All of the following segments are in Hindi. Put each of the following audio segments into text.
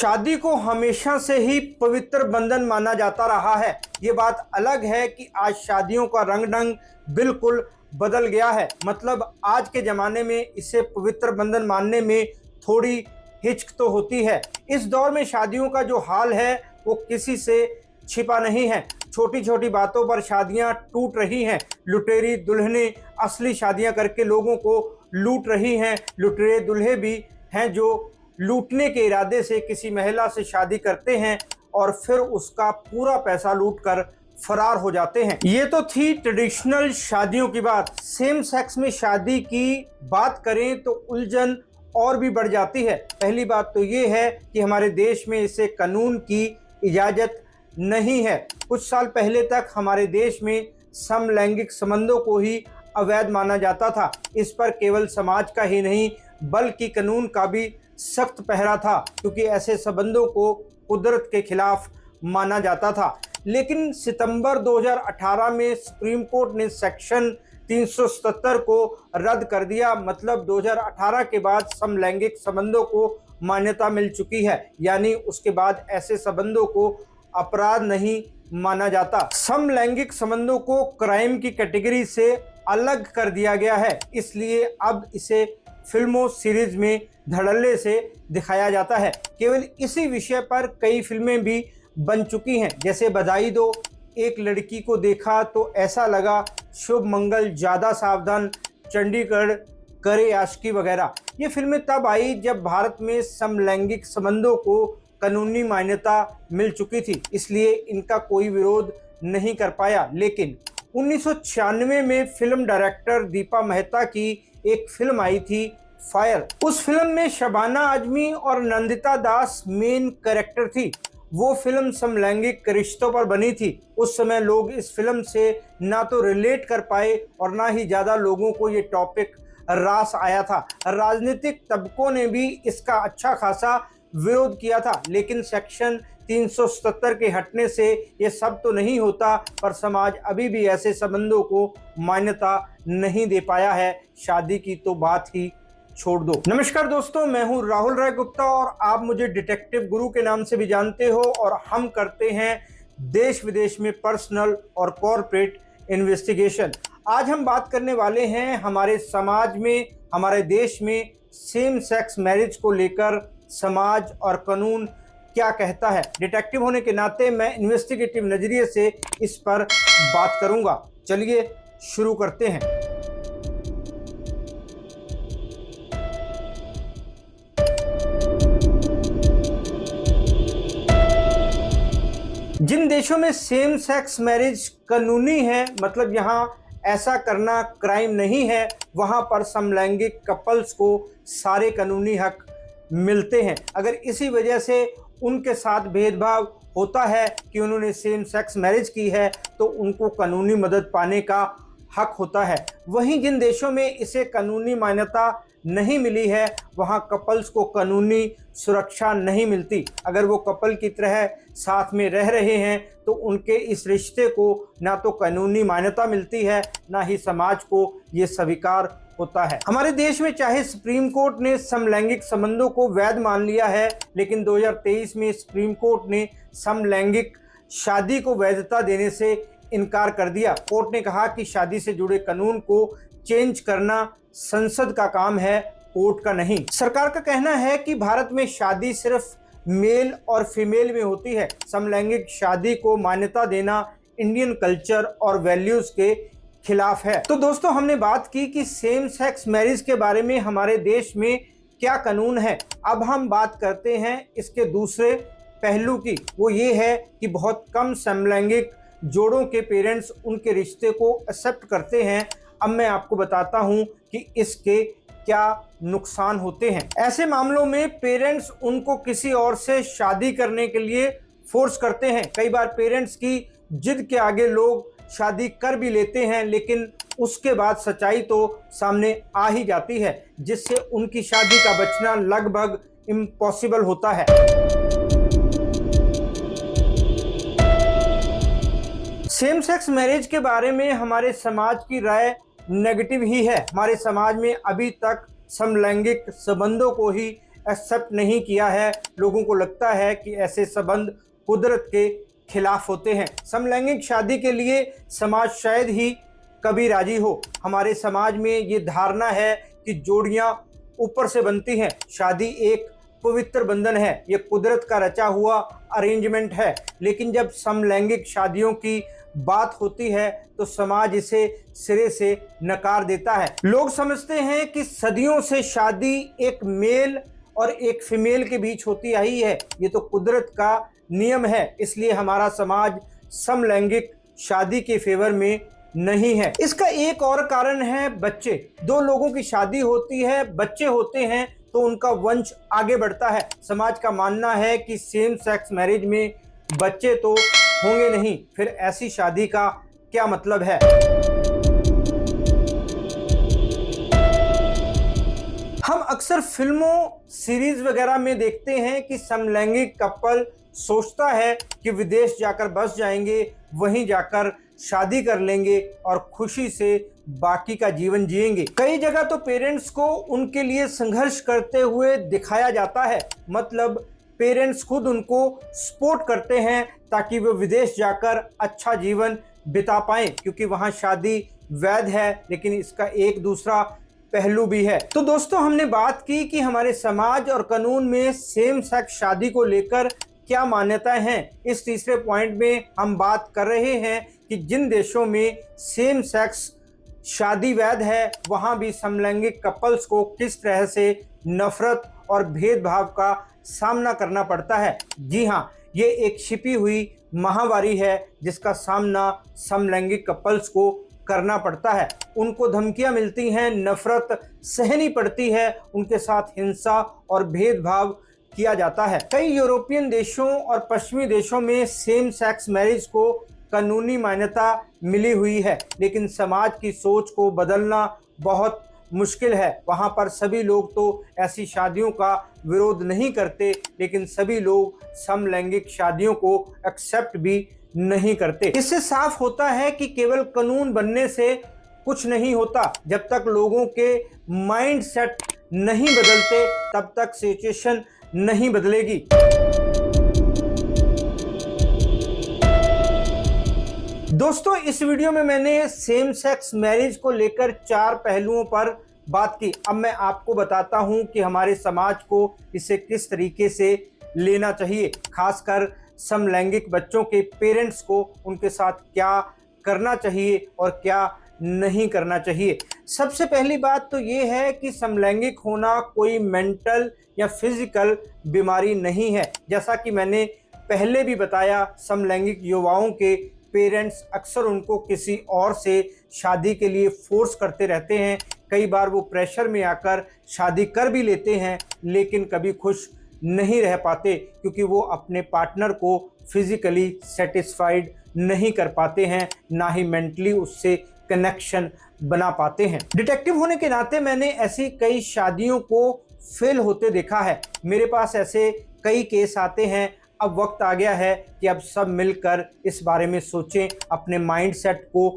शादी को हमेशा से ही पवित्र बंधन माना जाता रहा है। ये बात अलग है कि आज शादियों का रंग ढंग बिल्कुल बदल गया है। मतलब आज के ज़माने में इसे पवित्र बंधन मानने में थोड़ी हिचक तो होती है। इस दौर में शादियों का जो हाल है वो किसी से छिपा नहीं है। छोटी छोटी बातों पर शादियां टूट रही हैं। लुटेरी दुल्हनें असली शादियां करके लोगों को लूट रही हैं। लुटेरे दुल्हे भी हैं जो लूटने के इरादे से किसी महिला से शादी करते हैं और फिर उसका पूरा पैसा लूटकर फरार हो जाते हैं। ये तो थी ट्रेडिशनल शादियों की बात। सेम सेक्स में शादी की बात करें तो उलझन और भी बढ़ जाती है। पहली बात तो ये है कि हमारे देश में इसे कानून की इजाज़त नहीं है। कुछ साल पहले तक हमारे देश में समलैंगिक संबंधों को ही अवैध माना जाता था। इस पर केवल समाज का ही नहीं बल्कि कानून का भी सख्त पहरा था, क्योंकि ऐसे संबंधों को कुदरत के खिलाफ माना जाता था। लेकिन सितंबर 2018 में सुप्रीम कोर्ट ने सेक्शन 377 को रद्द कर दिया। मतलब 2018 के बाद समलैंगिक संबंधों को मान्यता मिल चुकी है, यानी उसके बाद ऐसे संबंधों को अपराध नहीं माना जाता। समलैंगिक संबंधों को क्राइम की कैटेगरी से अलग कर दिया गया है, इसलिए अब इसे फिल्मों सीरीज में धड़ल्ले से दिखाया जाता है। केवल इसी विषय पर कई फिल्में भी बन चुकी हैं, जैसे बधाई दो, एक लड़की को देखा तो ऐसा लगा, शुभ मंगल, ज़्यादा सावधान, चंडीगढ़ करे आशिकी वगैरह। ये फिल्में तब आई जब भारत में समलैंगिक संबंधों को कानूनी मान्यता मिल चुकी थी, इसलिए इनका कोई विरोध नहीं कर पाया। लेकिन 1996 में फिल्म डायरेक्टर दीपा मेहता की एक फिल्म आई थी फायर। उस फिल्म में शबाना आजमी और नंदिता दास मेन कैरेक्टर थी। वो फिल्म समलैंगिक रिश्तों पर बनी थी। उस समय लोग इस फिल्म से ना तो रिलेट कर पाए और ना ही ज़्यादा लोगों को ये टॉपिक रास आया था। राजनीतिक तबकों ने भी इसका अच्छा खासा विरोध किया था। लेकिन सेक्शन 377 के हटने से ये सब तो नहीं होता, पर समाज अभी भी ऐसे संबंधों को मान्यता नहीं दे पाया है। शादी की तो बात ही छोड़ दो। नमस्कार दोस्तों, मैं हूं राहुल राय गुप्ता और आप मुझे डिटेक्टिव गुरु के नाम से भी जानते हो, और हम करते हैं देश विदेश में पर्सनल और कॉर्पोरेट इन्वेस्टिगेशन। आज हम बात करने वाले हैं हमारे समाज में, हमारे देश में सेम सेक्स मैरिज को लेकर समाज और कानून क्या कहता है। डिटेक्टिव होने के नाते मैं इन्वेस्टिगेटिव नजरिए से इस पर बात करूंगा। चलिए शुरू करते हैं। जिन देशों में सेम सेक्स मैरिज कानूनी है, मतलब यहाँ ऐसा करना क्राइम नहीं है, वहाँ पर समलैंगिक कपल्स को सारे कानूनी हक मिलते हैं। अगर इसी वजह से उनके साथ भेदभाव होता है कि उन्होंने सेम सेक्स मैरिज की है, तो उनको कानूनी मदद पाने का हक होता है। वहीं जिन देशों में इसे कानूनी मान्यता नहीं मिली है, वहाँ कपल्स को कानूनी सुरक्षा नहीं मिलती। अगर वो कपल की तरह साथ में रह रहे हैं तो उनके इस रिश्ते को ना तो कानूनी मान्यता मिलती है, ना ही समाज को ये स्वीकार होता है। हमारे देश में चाहे सुप्रीम कोर्ट ने समलैंगिक संबंधों को वैध मान लिया है, लेकिन 2023 में सुप्रीम कोर्ट ने समलैंगिक शादी को वैधता देने से इनकार कर दिया। कोर्ट ने कहा कि शादी से जुड़े कानून को चेंज करना संसद का काम है, कोर्ट का नहीं। सरकार का कहना है कि भारत में शादी सिर्फ मेल और फीमेल में होती है। समलैंगिक शादी को मान्यता देना इंडियन कल्चर और वैल्यूज के खिलाफ है। तो दोस्तों, हमने बात की कि सेम सेक्स मैरिज के बारे में हमारे देश में क्या कानून है। अब हम बात करते हैं इसके दूसरे पहलू की। वो ये है कि बहुत कम समलैंगिक जोड़ों के पेरेंट्स उनके रिश्ते को एक्सेप्ट करते हैं। अब मैं आपको बताता हूं कि इसके क्या नुकसान होते हैं। ऐसे मामलों में पेरेंट्स उनको किसी और से शादी करने के लिए फोर्स करते हैं। कई बार पेरेंट्स की जिद के आगे लोग शादी कर भी लेते हैं, लेकिन उसके बाद सच्चाई तो सामने आ ही जाती है, जिससे उनकी शादी का बचना लगभग इम्पॉसिबल होता है। सेम सेक्स मैरिज के बारे में हमारे समाज की राय नेगेटिव ही है। हमारे समाज में अभी तक समलैंगिक संबंधों को ही एक्सेप्ट नहीं किया है। लोगों को लगता है कि ऐसे संबंध कुदरत के खिलाफ होते हैं। समलैंगिक शादी के लिए समाज शायद ही कभी राजी हो। हमारे समाज में ये धारणा है कि जोड़ियां ऊपर से बनती हैं। शादी एक पवित्र बंधन है, ये कुदरत का रचा हुआ अरेंजमेंट है। लेकिन जब समलैंगिक शादियों की बात होती है तो समाज इसे सिरे से नकार देता है। लोग समझते हैं कि सदियों से शादी एक मेल और एक फीमेल के बीच होती आई है, ये तो कुदरत का नियम है, इसलिए हमारा समाज समलैंगिक शादी के फेवर में नहीं है। इसका एक और कारण है बच्चे। दो लोगों की शादी होती है, बच्चे होते हैं तो उनका वंश आगे बढ़ता है। समाज का मानना है कि सेम सेक्स मैरिज में बच्चे तो होंगे नहीं, फिर ऐसी शादी का क्या मतलब है। हम अक्सर फिल्मों, सीरीज वगैरह में देखते हैं कि समलैंगिक कपल सोचता है कि विदेश जाकर बस जाएंगे, वहीं जाकर शादी कर लेंगे और खुशी से बाकी का जीवन जिएंगे। कई जगह तो पेरेंट्स को उनके लिए संघर्ष करते हुए दिखाया जाता है, मतलब पेरेंट्स खुद उनको सपोर्ट करते हैं ताकि वो विदेश जाकर अच्छा जीवन बिता पाएं, क्योंकि वहां शादी वैध है। लेकिन इसका एक दूसरा पहलू भी है। तो दोस्तों, हमने बात की कि हमारे समाज और कानून में सेम सेक्स शादी को लेकर क्या मान्यताएं हैं। इस तीसरे पॉइंट में हम बात कर रहे हैं कि जिन देशों में सेम सेक्स शादी वैध है, वहां भी समलैंगिक कपल्स को किस तरह से नफरत और भेदभाव का सामना करना पड़ता है। जी हाँ, ये एक छिपी हुई महामारी है जिसका सामना समलैंगिक कपल्स को करना पड़ता है। उनको धमकियां मिलती हैं, नफरत सहनी पड़ती है, उनके साथ हिंसा और भेदभाव किया जाता है। कई यूरोपियन देशों और पश्चिमी देशों में सेम सेक्स मैरिज को कानूनी मान्यता मिली हुई है, लेकिन समाज की सोच को बदलना बहुत मुश्किल है। वहां पर सभी लोग तो ऐसी शादियों का विरोध नहीं करते, लेकिन सभी लोग समलैंगिक शादियों को एक्सेप्ट भी नहीं करते। इससे साफ होता है कि केवल कानून बनने से कुछ नहीं होता। जब तक लोगों के माइंड सेट नहीं बदलते, तब तक सिचुएशन नहीं बदलेगी। दोस्तों, इस वीडियो में मैंने सेम सेक्स मैरिज को लेकर 4 पहलुओं पर बात की। अब मैं आपको बताता हूं कि हमारे समाज को इसे किस तरीके से लेना चाहिए। खासकर समलैंगिक बच्चों के पेरेंट्स को उनके साथ क्या करना चाहिए और क्या नहीं करना चाहिए। सबसे पहली बात तो ये है कि समलैंगिक होना कोई मेंटल या फिजिकल बीमारी नहीं है। जैसा कि मैंने पहले भी बताया, समलैंगिक युवाओं के पेरेंट्स अक्सर उनको किसी और से शादी के लिए फोर्स करते रहते हैं। कई बार वो प्रेशर में आकर शादी कर भी लेते हैं, लेकिन कभी खुश नहीं रह पाते, क्योंकि वो अपने पार्टनर को फिजिकली सेटिस्फाइड नहीं कर पाते हैं, ना ही मेंटली उससे कनेक्शन बना पाते हैं। डिटेक्टिव होने के नाते मैंने ऐसी कई शादियों को फेल होते देखा है। मेरे पास ऐसे कई केस आते हैं। अब वक्त आ गया है कि अब सब मिलकर इस बारे में सोचें, अपने माइंडसेट को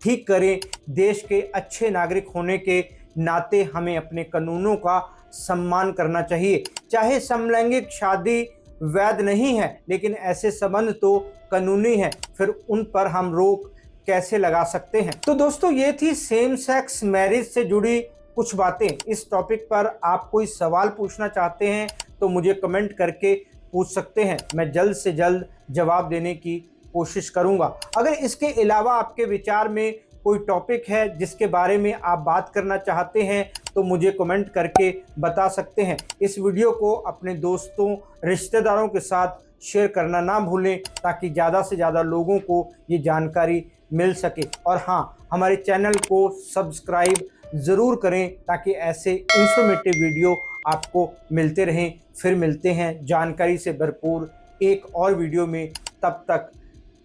ठीक करें। देश के अच्छे नागरिक होने के नाते हमें अपने कानूनों का सम्मान करना चाहिए। चाहे समलैंगिक शादी वैध नहीं है, लेकिन ऐसे संबंध तो कानूनी हैं, फिर उन पर हम रोक कैसे लगा सकते हैं। तो दोस्तों, ये थी सेम सेक्स मैरिज से जुड़ी कुछ बातें। इस टॉपिक पर आप कोई सवाल पूछना चाहते हैं तो मुझे कमेंट करके पूछ सकते हैं। मैं जल्द से जल्द जवाब देने की कोशिश करूंगा। अगर इसके अलावा आपके विचार में कोई टॉपिक है जिसके बारे में आप बात करना चाहते हैं तो मुझे कमेंट करके बता सकते हैं। इस वीडियो को अपने दोस्तों, रिश्तेदारों के साथ शेयर करना ना भूलें, ताकि ज़्यादा से ज़्यादा लोगों को ये जानकारी मिल सके। और हाँ, हमारे चैनल को सब्सक्राइब ज़रूर करें ताकि ऐसे इंफॉर्मेटिव वीडियो आपको मिलते रहें। फिर मिलते हैं जानकारी से भरपूर एक और वीडियो में। तब तक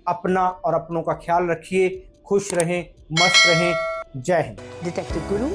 अपना और अपनों का ख्याल रखिए। खुश रहें, मस्त रहें। जय हिंद। डिटेक्टिव गुरु